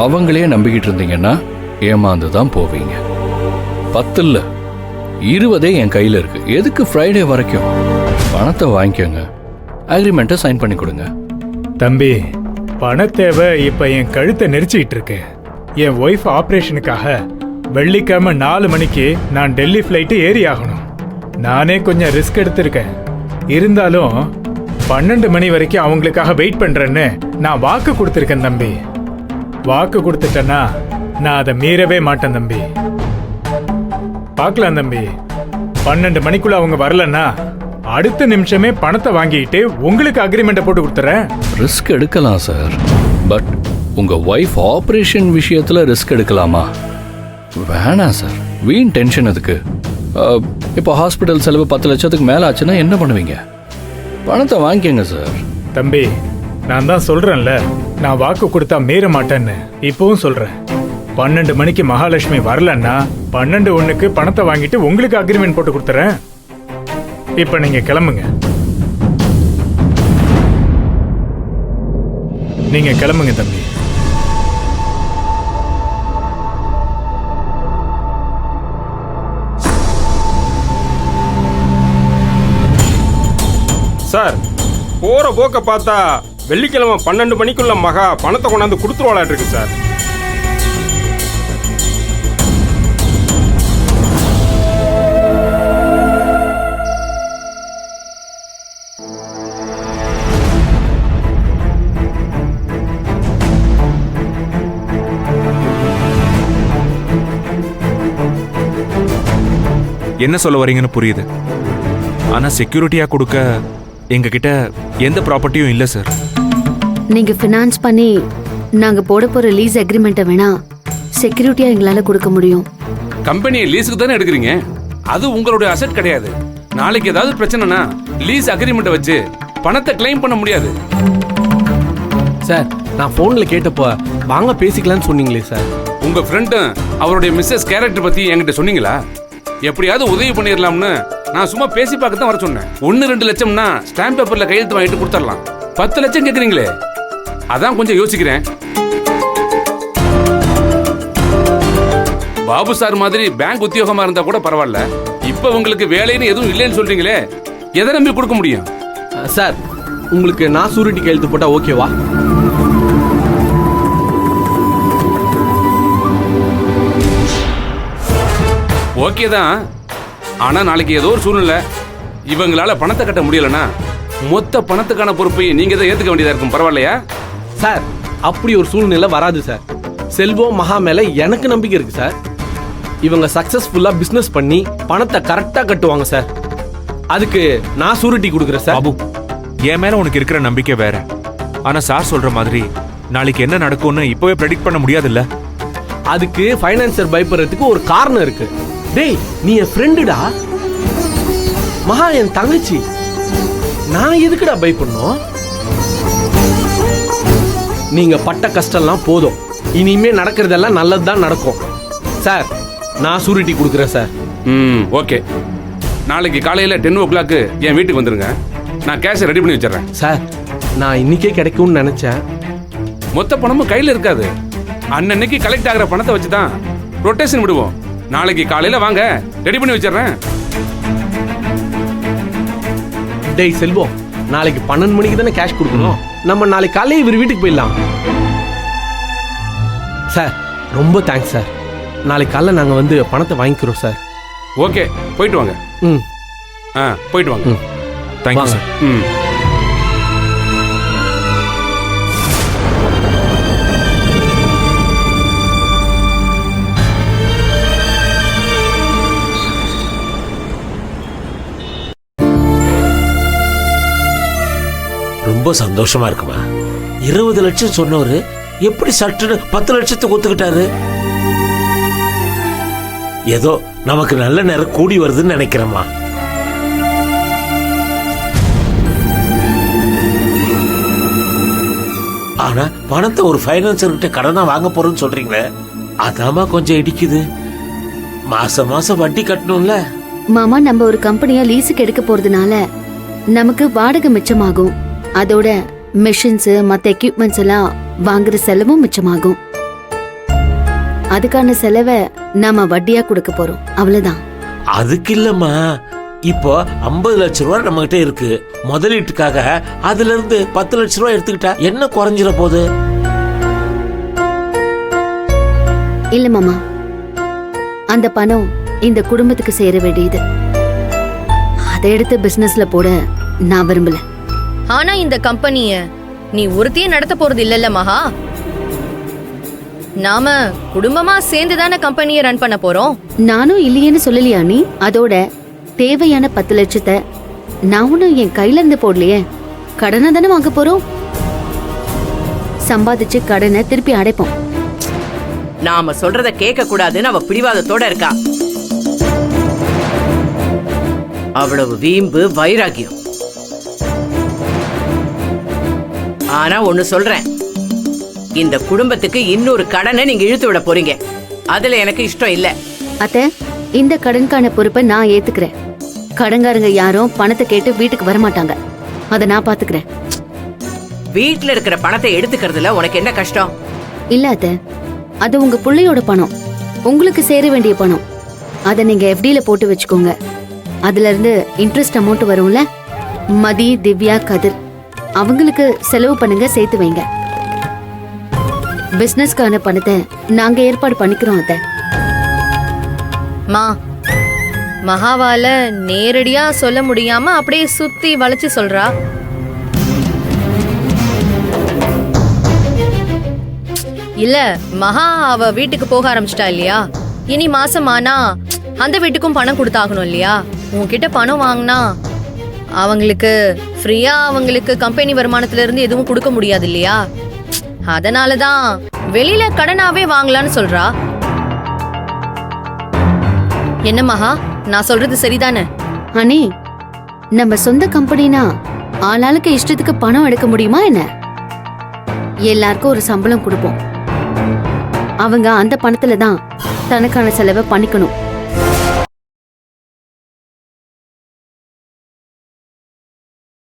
அவங்களே நம்பிக்கிட்டு இருந்தீங்கன்னா ஏமாந்து தான் போவீங்க. 10 இல்ல 20 என் கையில் இருக்கு. எதுக்கு ஃப்ரைடே வரைக்கும்? பணத்தை வாங்கிக்கோங்க, அக்ரிமெண்ட்டை சைன் பண்ணி கொடுங்க. தம்பி, பண தேவை இப்ப என் கழுத்தை நெரிச்சிக்கிட்டு இருக்கு. என் ஒய்ஃப் ஆப்ரேஷனுக்காக வெள்ளிக்கிழமை 4 மணிக்கு நான் டெல்லி ஃப்ளைட்டு ஏறி ஆகணும். நானே கொஞ்சம் ரிஸ்க் எடுத்திருக்கேன். இருந்தாலும் 12 மணி வரைக்கும் அவங்களுக்காக வெயிட் பண்றேன்னு நான் வாக்கு கொடுத்துருக்கேன் தம்பி. வாக்கு கொடுத்துட்டேன்னா நான் அதை மீறவே மாட்டேன் தம்பி. பார்க்கலாம் தம்பி, 12 மணிக்குள்ள அவங்க வரலன்னா அடுத்த நிமிஷமே பணத்தை வாங்கிட்டு உங்களுக்கு அக்ரிமெண்ட்டை போட்டு கொடுத்துறேன். ரிஸ்க் எடுக்கலாம் சார், பட் உங்க ஒய்ஃப் ஆபரேஷன் விஷயத்துல ரிஸ்க் எடுக்கலாமா? வேணாம் சார், வீண் டென்ஷன் அதுக்கு. இப்போ ஹாஸ்பிட்டல் செலவு 10 லட்சத்துக்கு மேல ஆச்சுன்னா என்ன பண்ணுவீங்க? பணத்தை வாங்கிக்கங்க சார். தம்பி, நான் தான் சொல்றேன்ல, நான் வாக்கு கொடுத்தா மீற மாட்டேன்னு. இப்பவும் சொல்றேன், 12 மணிக்கு மகாலட்சுமி வரலன்னா 12:01 பணத்தை வாங்கிட்டு உங்களுக்கு அக்ரிமெண்ட் போட்டு கொடுத்துறேன். இப்ப நீங்க கிளம்புங்க. நீங்க கிளம்புங்க தம்பி. சார், போற போக்க பார்த்தா வெள்ளிக்கிழமை 12 மணிக்குள்ள மகா பணத்தை கொண்டாந்து கொடுத்துருவாளாட்டு இருக்கு சார். என்ன சொல்ல வரீங்கன்னு புரியுது. ஆனா செக்யூரிட்டியா கொடுக்க எங்ககிட்ட எந்த ப்ராப்பர்ட்டியும் இல்ல சார். நீங்க ஃபினான்ஸ் பண்ணி நாங்க போட போற லீஸ் அக்ரிமெண்ட்டை வேணா செக்யூரிட்டியா எங்களால கொடுக்க முடியும். கம்பெனியை லீஸுக்கு தானே எடுக்கிறீங்க, அது உங்களுடைய அசெட் கிடையாது. நாளைக்கு ஏதாவது பிரச்சனைனா லீஸ் அக்ரிமெண்ட்டை வச்சு பணத்தை கிளைம் பண்ண முடியாது. சார், நான் போன்ல கேட்டப்போ வாங்க பேசிக்கலாம்னு சொன்னீங்களே சார். உங்க ஃப்ரெண்டும் அவருடைய மிஸ்ஸஸ் கேரக்டர் பத்தி என்கிட்ட சொன்னீங்களா? எப்படியாவது உதவி பண்ணிடலாம்னு நான் சும்மா பேசி பார்க்க தான் வர சொன்னேன். 1-2 லட்சம்னா ஸ்டாம்ப் பேப்பர்ல கையெழுத்து வாங்கிட்டு கொடுத்துடலாம். 10 லட்சம் கேட்குறீங்களே, அதான் கொஞ்சம் யோசிக்கிறேன். பாபு சார் மாதிரி பேங்க் உத்தியோகமா இருந்தா கூட பரவாயில்ல, இப்ப உங்களுக்கு வேலைன்னு எதுவும் இல்லைன்னு சொல்றீங்களே, எதை நம்பி கொடுக்க முடியும்? சார், உங்களுக்கு நான் சூரிட்டி கையெழுத்து போட்டா ஓகேவா? ஓகே தான். ஆனா நாளைக்கு ஏதோ ஒரு சூழ்நிலை இவங்களால பணத்தை கட்ட முடியலன்னா மொத்த பணத்துக்கான பொறுப்பை நீங்க தான் ஏத்துக்க வேண்டியதா இருக்கும். பரவாயில்லையா சார்? அப்படி ஒரு சூழ்நிலை வராது சார். செல்வம் மகா மேல எனக்கு நம்பிக்கை இருக்கு சார். இவங்க சக்சஸ்ஃபுல்லா பிசினஸ் பண்ணி பணத்தை கரெக்டா கட்டுவாங்க சார். அதுக்கு நான் சூரிட்டி கொடுக்குறேன் சார். பாபு, என் மேல உனக்கு இருக்கிற நம்பிக்கை வேற. ஆனா சார் சொல்ற மாதிரி நாளைக்கு என்ன நடக்கும்னு இப்பவே ப்ரெடிக்ட் பண்ண முடியாதுல்ல. அதுக்கு ஃபைனான்சர் பயப்படுறதுக்கு ஒரு காரணம் இருக்கு. டேய், நீ என் ஃப்ரெண்டுடா. மகா என் தங்கச்சி. நான் எதுக்குடா பயப்படணும்? நீங்க பட்ட கஷ்டம்லாம் போதும். இனிமே நடக்கிறதெல்லாம் நல்லதுதான் நடக்கும் சார். நான் சூரிட்டி கொடுக்குறேன் சார். ஓகே, நாளைக்கு காலையில 10 o'clock என் வீட்டுக்கு வந்துருங்க. நான் கேஷை ரெடி பண்ணி வச்சிடறேன். சார், நான் இன்னைக்கே கிடைக்கும்னு நினைச்சேன். மொத்த பணமும் கையில இருக்காது. அன்னன்னைக்கு கலெக்ட் ஆகிற பணத்தை வச்சு தான் ரொட்டேஷன் விடுவோம். நாளைக்கு காலையில வாங்க, ரெடி பண்ணி வச்சிடறேன். டேய் செல்வம், நாளைக்கு 12 மணிக்கு தானே கேஷ் கொடுக்கணும். நம்ம நாளைக்கு காலையில இவர் வீட்டுக்கு போயிடலாம். சார், ரொம்ப தேங்க்ஸ் சார். நாளைக்கு காலைல நாங்க வந்து பணத்தை வாங்கிக்கிறோம் சார். ஓகே, போயிட்டு வாங்க. போயிட்டு வாங்க. Thank you sir. ரொம்ப சந்தோஷமா இருக்குமா? 20 லட்சம் சொன்னவரு எப்படி சட்டுன்னு 10 லட்சத்துக்கு ஒத்துக்கிட்டாரு? ஏதோ நமக்கு நல்ல நேரம் கூடி வருதுன்னு நினைக்கிறேம்மா. ஆனா பணத்தை ஒரு ஃபைனான்சர் கிட்ட கடனா வாங்க போறேன்னு சொல்றீங்களே, அதாமா கொஞ்சம் இடிக்குது. மாசம் மாசம் வட்டி கட்டணும்ல. மாமா, நம்ம ஒரு கம்பெனியா லீஸுக்கு எடுக்க போறதுனால நமக்கு வாடகை மிச்சமாகும். அதோட மெஷின்ஸ் மத்த எக்யூப்மெண்ட்ஸ் எல்லாம் வாங்குற செலவும் மிச்சமாகும். அதுக்கான செலவை நாம வட்டியா கொடுக்க போறோம், அவ்வளவுதான். அதுக்கு இல்லம்மா, இப்போ 50 லட்ச ரூபா நம்ம கிட்ட இருக்கு. முதலீட்டுக்காக அதுல இருந்து 10 லட்ச ரூபா எடுத்துக்கிட்டா என்ன குறைஞ்சிட போகுது? இல்ல மாமா, அந்த பணம் இந்த குடும்பத்துக்கு சேர வேண்டியது. அதை எடுத்து பிசினஸ்ல போட நான் விரும்பல. ஆனா இந்த கம்பெனிய நீ ஒருத்தையே நடத்த போறது இல்லல்ல மகா. நாம குடும்பமா சேர்ந்து தானே கம்பெனியை ரன் பண்ண போறோம். நானும் இல்லையேன்னு சொல்லலையா நீ? அதோட தேவையான 10 லட்சத்தை நான் ஒன்னும் என் கையில இருந்து போடலையே, கடனை தானே வாங்க போறோம். சம்பாதிச்சு கடனை திருப்பி அடைப்போம். நாம சொல்றத கேட்க கூடாதுன்னு அவ பிடிவாதத்தோட இருக்கா. அவ்வளவு வீம்பு வைராகியம். ஆனா ஒண்ணு சொல்றேன், இந்த குடும்பத்துக்கு இன்னொரு கடனை நீங்க இழுத்து விட போறீங்க. அதுல எனக்கு இஷ்டம் இல்ல. அத்தை, இந்த கடனுக்கான பொறுப்பை நான் ஏத்துக்கிறேன். கடன்காரங்க யாரும் பணத்தை கேட்டு வீட்டுக்கு வரமாட்டாங்க. அதை நான் பாத்துக்கிறேன். வீட்டுல இருக்கிற பணத்தை எடுத்துக்கிறதுல உனக்கு என்ன கஷ்டம்? இல்ல அத்தை, அது உங்க பிள்ளையோட பணம், உங்களுக்கு சேர வேண்டிய பணம். அதை நீங்க எஃப்டில போட்டு வச்சுக்கோங்க. அதுல இருந்து இன்ட்ரெஸ்ட் அமௌண்ட் வரும்ல, மதி, திவ்யா, கதிர் அவங்களுக்கு செலவு பண்ணுங்க, சேர்த்து வைங்க. பிசினஸ்க்கான பணத்தை நாங்க ஏற்பாடு பண்ணிக்கிறோம் அத்தை. மா, மகாவால நேரடியா சொல்ல முடியாம அப்படியே சுத்தி வளைச்சு சொல்றா. இல்ல மகா அவ வீட்டுக்கு போக ஆரம்பிச்சிட்டா இல்லையா, இனி மாசம் ஆனா அந்த வீட்டுக்கும் பணம் கொடுத்தாகணும் இல்லையா. உன்கிட்ட பணம் வாங்கினா அவங்களுக்கு ஃப்ரீயா அவங்களுக்கு கம்பெனி வருமானத்துல இருந்து எதுவும் கொடுக்க முடியாது இல்லையா. அதனாலதான் வெளியில கடனாவே வாங்கலான்னு சொல்றா. என்ன மகா, நான் சொல்றது சரிதானே? அனி, நம்ம சொந்த கம்பெனினா ஆளாளுக்கு இஷ்டத்துக்கு பணம் எடுக்க முடியுமா என்ன? எல்லாருக்கும் ஒரு சம்பளம் கொடுப்போம். அவங்க அந்த பணத்துல தான் தனக்கான செலவை பண்ணிக்கணும்.